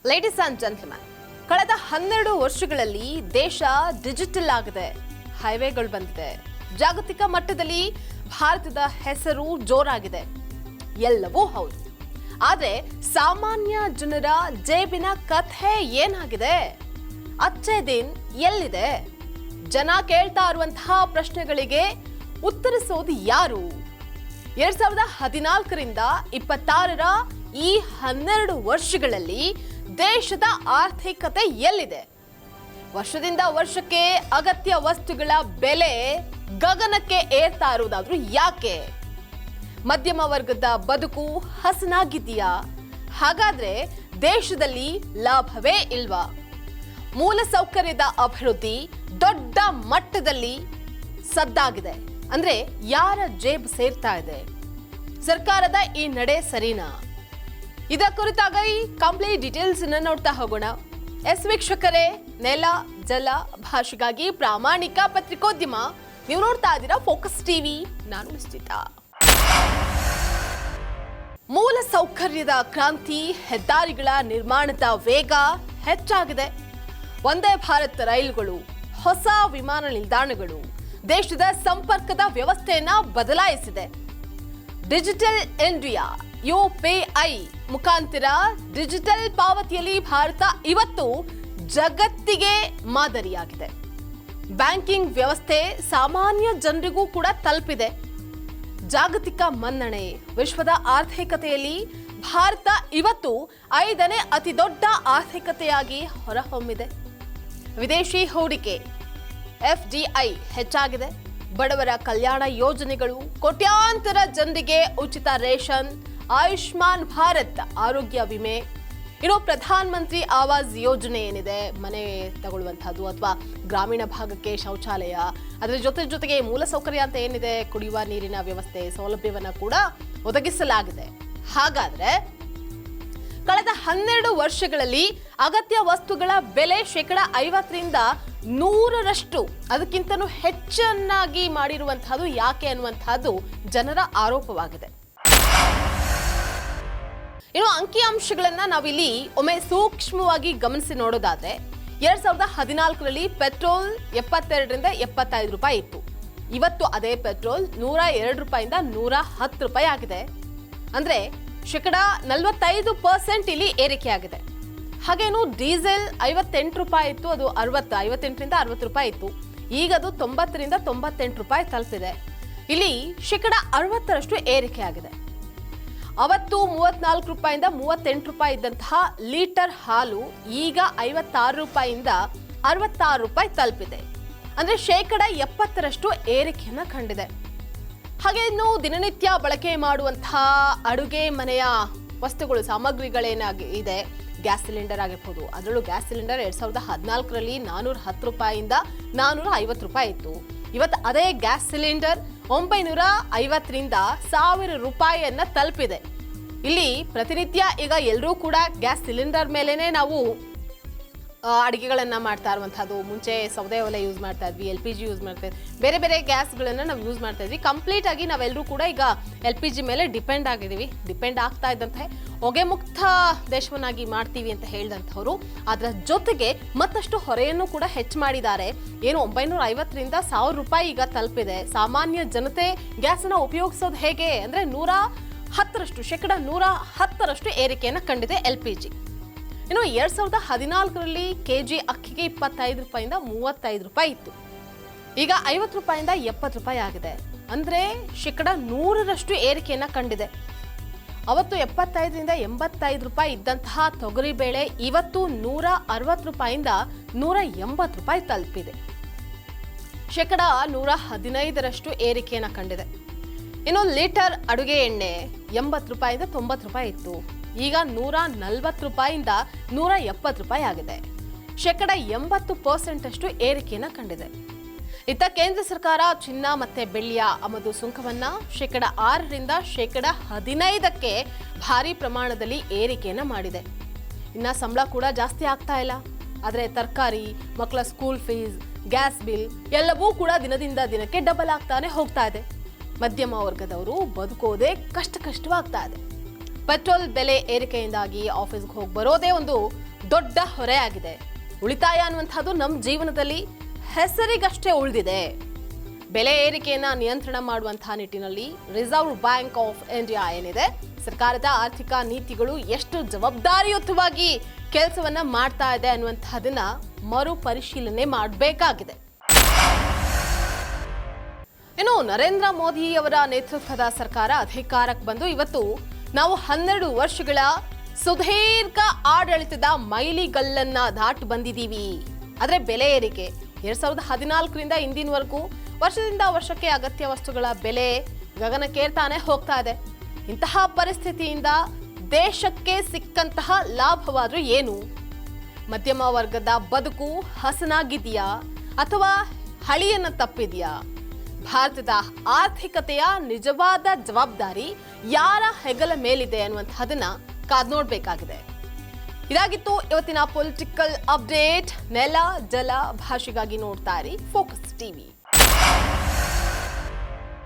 Ladies and gentleman, ಕಳೆದ 12 ವರ್ಷಗಳಲ್ಲಿ ದೇಶ ಡಿಜಿಟಲ್ ಆಗಿದೆ. ಹೈವೇಗಳು ಬಂದಿದೆ. ಜಾಗತಿಕ ಮಟ್ಟದಲ್ಲಿ ಭಾರತದ ಹೆಸರು ಜೋರಾಗಿದೆ. ಎಲ್ಲವೂ ಹೌದು. ಆದರೆ ಸಾಮಾನ್ಯ ಜನರ ಜೇಬಿನ ಕಥೆ ಏನಾಗಿದೆ? ಅಚ್ಚೆ ದಿನ್ ಎಲ್ಲಿದೆ? ಜನ ಕೇಳ್ತಾ ಇರುವಂತಹ ಪ್ರಶ್ನೆಗಳಿಗೆ ಉತ್ತರಿಸೋದು ಯಾರು? 2014ರಿಂದ 26ರ ಈ 12 ವರ್ಷಗಳಲ್ಲಿ ದೇಶದ ಆರ್ಥಿಕತೆ ಎಲ್ಲಿದೆ? ವರ್ಷದಿಂದ ವರ್ಷಕ್ಕೆ ಅಗತ್ಯ ವಸ್ತುಗಳ ಬೆಲೆ ಗಗನಕ್ಕೆ ಏರ್ತಾ ಇರುವುದಾದ್ರೂ ಯಾಕೆ? ಮಧ್ಯಮ ವರ್ಗದ ಬದುಕು ಹಸನಾಗಿದೆಯಾ? ಹಾಗಾದ್ರೆ ದೇಶದಲ್ಲಿ ಲಾಭವೇ ಇಲ್ವಾ? ಮೂಲಸೌಕರ್ಯದ ಅಭಿವೃದ್ಧಿ ದೊಡ್ಡ ಮಟ್ಟದಲ್ಲಿ ಸದ್ದಾಗಿದೆ. ಅಂದ್ರೆ ಯಾರ ಜೇಬು ಸೇರ್ತಾ ಇದೆ? ಸರ್ಕಾರದ ಈ ನಡೆ ಸರಿನಾ? ಇದರ ಕುರಿತಾಗಿ ಕಂಪ್ಲೀಟ್ ಡೀಟೇಲ್ಸ್ ನೋಡ್ತಾ ಹೋಗೋಣ. ವೀಕ್ಷಕರೇ, ನೆಲ ಜಲ ಭಾಷೆಗಾಗಿ ಪ್ರಾಮಾಣಿಕ ಪತ್ರಿಕೋದ್ಯಮ. ನೀವು ನೋಡ್ತಾ ಇದ್ದೀರಾ ಫೋಕಸ್ ಟಿವಿ. ನಾನು ನಿಶ್ಚಿತ. ಮೂಲ ಸೌಕರ್ಯದ ಕ್ರಾಂತಿ, ಹೆದ್ದಾರಿಗಳ ನಿರ್ಮಾಣದ ವೇಗ ಹೆಚ್ಚಾಗಿದೆ. ವಂದೇ ಭಾರತ್ ರೈಲುಗಳು, ಹೊಸ ವಿಮಾನ ನಿಲ್ದಾಣಗಳು ದೇಶದ ಸಂಪರ್ಕದ ವ್ಯವಸ್ಥೆಯನ್ನ ಬದಲಾಯಿಸಿದೆ. ಡಿಜಿಟಲ್ ಇಂಡಿಯಾ UPI ಮುಖಾಂತರ ಡಿಜಿಟಲ್ ಪಾವತಿಯಲ್ಲಿ ಭಾರತ ಇವತ್ತು ಜಗತ್ತಿಗೆ ಮಾದರಿಯಾಗಿದೆ. ಬ್ಯಾಂಕಿಂಗ್ ವ್ಯವಸ್ಥೆ ಸಾಮಾನ್ಯ ಜನರಿಗೂ ಕೂಡ ತಲುಪಿದೆ. ಜಾಗತಿಕ ಮನ್ನಣೆ, ವಿಶ್ವದ ಆರ್ಥಿಕತೆಯಲ್ಲಿ ಭಾರತ ಇವತ್ತು 5ನೇ ಅತಿ ದೊಡ್ಡ ಆರ್ಥಿಕತೆಯಾಗಿ ಹೊರಹೊಮ್ಮಿದೆ. ವಿದೇಶಿ ಹೂಡಿಕೆ FDI ಹೆಚ್ಚಾಗಿದೆ. ಬಡವರ ಕಲ್ಯಾಣ ಯೋಜನೆಗಳು, ಕೋಟ್ಯಾಂತರ ಜನರಿಗೆ ಉಚಿತ ರೇಷನ್, ಆಯುಷ್ಮಾನ್ ಭಾರತ್ ಆರೋಗ್ಯ ವಿಮೆ, ಇನ್ನು ಪ್ರಧಾನ ಮಂತ್ರಿ ಆವಾಸ್ ಯೋಜನೆ ಏನಿದೆ, ಮನೆ ತಗೊಳ್ಳುವಂತಹದ್ದು ಅಥವಾ ಗ್ರಾಮೀಣ ಭಾಗಕ್ಕೆ ಶೌಚಾಲಯ, ಅದರ ಜೊತೆಗೆ ಮೂಲಸೌಕರ್ಯ ಅಂತ ಏನಿದೆ, ಕುಡಿಯುವ ನೀರಿನ ವ್ಯವಸ್ಥೆ ಸೌಲಭ್ಯವನ್ನ ಕೂಡ ಒದಗಿಸಲಾಗಿದೆ. ಹಾಗಾದ್ರೆ ಕಳೆದ 12 ವರ್ಷಗಳಲ್ಲಿ ಅಗತ್ಯ ವಸ್ತುಗಳ ಬೆಲೆ 50ರಿಂದ 100ರಷ್ಟು ಅದಕ್ಕಿಂತನೂ ಹೆಚ್ಚನ್ನಾಗಿ ಮಾಡಿರುವಂತಹದ್ದು ಯಾಕೆ ಅನ್ನುವಂತಹದ್ದು ಜನರ ಆರೋಪವಾಗಿದೆ. ಇನ್ನು ಅಂಕಿಅಂಶಗಳನ್ನ ನಾವಿಲ್ಲಿ ಒಮ್ಮೆ ಸೂಕ್ಷ್ಮವಾಗಿ ಗಮನಿಸಿ ನೋಡೋದಾದ್ರೆ 2014ರಲ್ಲಿ ಪೆಟ್ರೋಲ್ 72ರಿಂದ 75 ರೂಪಾಯಿ ಇತ್ತು. ಇವತ್ತು ಅದೇ ಪೆಟ್ರೋಲ್ 102 ರೂಪಾಯಿಂದ 110 ರೂಪಾಯಿ ಆಗಿದೆ. ಅಂದ್ರೆ 45% ಇಲ್ಲಿ ಏರಿಕೆಯಾಗಿದೆ. ಹಾಗೇನು ಡೀಸೆಲ್ 58 ರೂಪಾಯಿ ಇತ್ತು, ಅದು 58ರಿಂದ 60 ರೂಪಾಯಿ ಇತ್ತು. ಈಗ ಅದು 90ರಿಂದ 98 ರೂಪಾಯಿ ತಲುಪಿದೆ. ಇಲ್ಲಿ 60% ಏರಿಕೆ ಆಗಿದೆ. ಅವತ್ತು 34 ರೂಪಾಯಿಂದ 38 ರೂಪಾಯಿ ಇದ್ದಂತಹ ಲೀಟರ್ ಹಾಲು ಈಗ 56 ರೂಪಾಯಿಯಿಂದ 66 ರೂಪಾಯಿ ತಲುಪಿದೆ. ಅಂದ್ರೆ 70% ಏರಿಕೆಯನ್ನ ಕಂಡಿದೆ. ಹಾಗೆ ಇನ್ನು ದಿನನಿತ್ಯ ಬಳಕೆ ಮಾಡುವಂತಹ ಅಡುಗೆ ಮನೆಯ ವಸ್ತುಗಳು, ಸಾಮಗ್ರಿಗಳೇನಾಗಿ ಇದೆ, ಗ್ಯಾಸ್ ಸಿಲಿಂಡರ್ ಆಗಿರ್ಬೋದು. ಅದರಲ್ಲೂ ಗ್ಯಾಸ್ ಸಿಲಿಂಡರ್ 2014ರಲ್ಲಿ 410 ರೂಪಾಯಿಯಿಂದ 450 ರೂಪಾಯಿ ಇತ್ತು. ಇವತ್ತು ಅದೇ ಗ್ಯಾಸ್ ಸಿಲಿಂಡರ್ 950ರಿಂದ 1000 ರೂಪಾಯಿಯನ್ನ ತಲುಪಿದೆ. ಇಲ್ಲಿ ಪ್ರತಿನಿತ್ಯ ಈಗ ಎಲ್ಲರೂ ಕೂಡ ಗ್ಯಾಸ್ ಸಿಲಿಂಡರ್ ಮೇಲೇನೆ ನಾವು ಅಡುಗೆಗಳನ್ನ ಮಾಡ್ತಾ ಇರುವಂತಹದ್ದು. ಮುಂಚೆ ಸೌದೆ ಒಲೆ ಯೂಸ್ ಮಾಡ್ತಾ ಇದ್ವಿ, LPG ಯೂಸ್ ಮಾಡ್ತಾ ಇದ್ವಿ, ಬೇರೆ ಬೇರೆ ಗ್ಯಾಸ್ಗಳನ್ನ ನಾವು ಯೂಸ್ ಮಾಡ್ತಾ ಇದ್ವಿ. ಕಂಪ್ಲೀಟ್ ಆಗಿ ನಾವೆಲ್ಲರೂ ಕೂಡ ಈಗ LPG ಮೇಲೆ ಡಿಪೆಂಡ್ ಆಗಿದ್ದೀವಿ. ಡಿಪೆಂಡ್ ಆಗ್ತಾ ಇದ್ದಂತೆ ಹೊಗೆ ಮುಕ್ತ ದೇಶವನ್ನಾಗಿ ಮಾಡ್ತೀವಿ ಅಂತ ಹೇಳಿದಂಥವ್ರು ಅದರ ಜೊತೆಗೆ ಮತ್ತಷ್ಟು ಹೊರೆಯನ್ನು ಕೂಡ ಹೆಚ್ಚು ಮಾಡಿದ್ದಾರೆ. ಏನು 950ರಿಂದ 1000 ರೂಪಾಯಿ ಈಗ ತಲುಪಿದೆ. ಸಾಮಾನ್ಯ ಜನತೆ ಗ್ಯಾಸನ್ನ ಉಪಯೋಗಿಸೋದು ಹೇಗೆ ಅಂದ್ರೆ 110% ಏರಿಕೆಯನ್ನು ಕಂಡಿದೆ LPG. ಇನ್ನು 2014ರಲ್ಲಿ kg ಅಕ್ಕಿಗೆ 25 ರೂಪಾಯಿಂದ 35 ರೂಪಾಯಿ ಇತ್ತು. ಈಗ 50 ರೂಪಾಯಿಂದ 70 ರೂಪಾಯಿ ಆಗಿದೆ. ಅಂದ್ರೆ 100% ಏರಿಕೆಯನ್ನ ಕಂಡಿದೆ. ಅವತ್ತು 75ರಿಂದ 85 ರೂಪಾಯಿ ಇದ್ದಂತಹ ತೊಗರಿಬೇಳೆ ಇವತ್ತು 160 ರೂಪಾಯಿಂದ 180 ರೂಪಾಯಿ ತಲುಪಿದೆ. 115% ಏರಿಕೆಯನ್ನ ಕಂಡಿದೆ. ಇನ್ನು ಲೀಟರ್ ಅಡುಗೆ ಎಣ್ಣೆ 80 ರೂಪಾಯಿಂದ 90 ರೂಪಾಯಿ ಇತ್ತು. ಈಗ 140 ರೂಪಾಯಿಂದ 170 ರೂಪಾಯಿ ಆಗಿದೆ. 80% ಏರಿಕೆಯನ್ನ ಕಂಡಿದೆ. ಇತ್ತ ಕೇಂದ್ರ ಸರ್ಕಾರ ಚಿನ್ನ ಮತ್ತೆ ಬೆಳ್ಳಿಯ ಆಮದು ಸುಂಕವನ್ನ 6ರಿಂದ 15% ಭಾರಿ ಪ್ರಮಾಣದಲ್ಲಿ ಏರಿಕೆಯನ್ನ ಮಾಡಿದೆ. ಇನ್ನ ಸಂಬಳ ಕೂಡ ಜಾಸ್ತಿ ಆಗ್ತಾ ಇಲ್ಲ. ಆದರೆ ತರಕಾರಿ, ಮಕ್ಕಳ ಸ್ಕೂಲ್ ಫೀಸ್, ಗ್ಯಾಸ್ ಬಿಲ್ ಎಲ್ಲವೂ ಕೂಡ ದಿನದಿಂದ ದಿನಕ್ಕೆ ಡಬಲ್ ಆಗ್ತಾನೆ ಹೋಗ್ತಾ ಇದೆ. ಮಧ್ಯಮ ವರ್ಗದವರು ಬದುಕೋದೇ ಕಷ್ಟವಾಗ್ತಾ ಇದೆ. ಪೆಟ್ರೋಲ್ ಬೆಲೆ ಏರಿಕೆಯಿಂದಾಗಿ ಆಫೀಸ್ಗೆ ಹೋಗಿ ಬರೋದೇ ಒಂದು ದೊಡ್ಡ ಹೊರೆಯಾಗಿದೆ. ಉಳಿತಾಯ ಅನ್ನುವಂಥದ್ದು ನಮ್ಮ ಜೀವನದಲ್ಲಿ ಹೆಸರಿಗಷ್ಟೇ ಉಳಿದಿದೆ. ಬೆಲೆ ಏರಿಕೆಯನ್ನ ನಿಯಂತ್ರಣ ಮಾಡುವಂತಹ ನಿಟ್ಟಿನಲ್ಲಿ ರಿಸರ್ವ್ ಬ್ಯಾಂಕ್ ಆಫ್ ಇಂಡಿಯಾ ಏನಿದೆ, ಸರ್ಕಾರದ ಆರ್ಥಿಕ ನೀತಿಗಳು ಎಷ್ಟು ಜವಾಬ್ದಾರಿಯುತವಾಗಿ ಕೆಲಸವನ್ನ ಮಾಡ್ತಾ ಇದೆ ಅನ್ನುವಂತಹದನ್ನ ಮರುಪರಿಶೀಲನೆ ಮಾಡಬೇಕಾಗಿದೆ. ಇನ್ನು ನರೇಂದ್ರ ಮೋದಿ ಅವರ ನೇತೃತ್ವದ ಸರ್ಕಾರ ಅಧಿಕಾರಕ್ಕೆ ಬಂದು ಇವತ್ತು ನಾವು 12 ವರ್ಷಗಳ ಸುದೀರ್ಘ ಆಡಳಿತದ ಮೈಲಿಗಲ್ಲನ್ನ ದಾಟಿ ಬಂದಿದ್ದೀವಿ. ಆದರೆ ಬೆಲೆ ಏರಿಕೆ 2014ರಿಂದ ಇಂದಿನವರೆಗೂ ವರ್ಷದಿಂದ ವರ್ಷಕ್ಕೆ ಅಗತ್ಯ ವಸ್ತುಗಳ ಬೆಲೆ ಗಗನಕ್ಕೇರ್ತಾನೆ ಹೋಗ್ತಾ ಇದೆ. ಇಂತಹ ಪರಿಸ್ಥಿತಿಯಿಂದ ದೇಶಕ್ಕೆ ಸಿಕ್ಕಂತಹ ಲಾಭವಾದ್ರೂ ಏನು? ಮಧ್ಯಮ ವರ್ಗದ ಬದುಕು ಹಸನಾಗಿದೆಯಾ ಅಥವಾ ಹಳಿಯನ್ನ ತಪ್ಪಿದೆಯಾ? ಭಾರತದ ಆರ್ಥಿಕತೆಯ ನಿಜವಾದ ಜವಾಬ್ದಾರಿ ಯಾರ ಹೆಗಲ ಮೇಲಿದೆ ಅನ್ನುವಂತಹದನ್ನ ಕಾದ್ ನೋಡ್ಬೇಕಾಗಿದೆ. ಇದಾಗಿತ್ತು ಇವತ್ತಿನ ಪೊಲಿಟಿಕಲ್ ಅಪ್ಡೇಟ್. ನೆಲ ಜಲ ಭಾಷೆಗಾಗಿ ನೋಡ್ತಾ ಇರಿ ಫೋಕಸ್ ಟಿವಿ.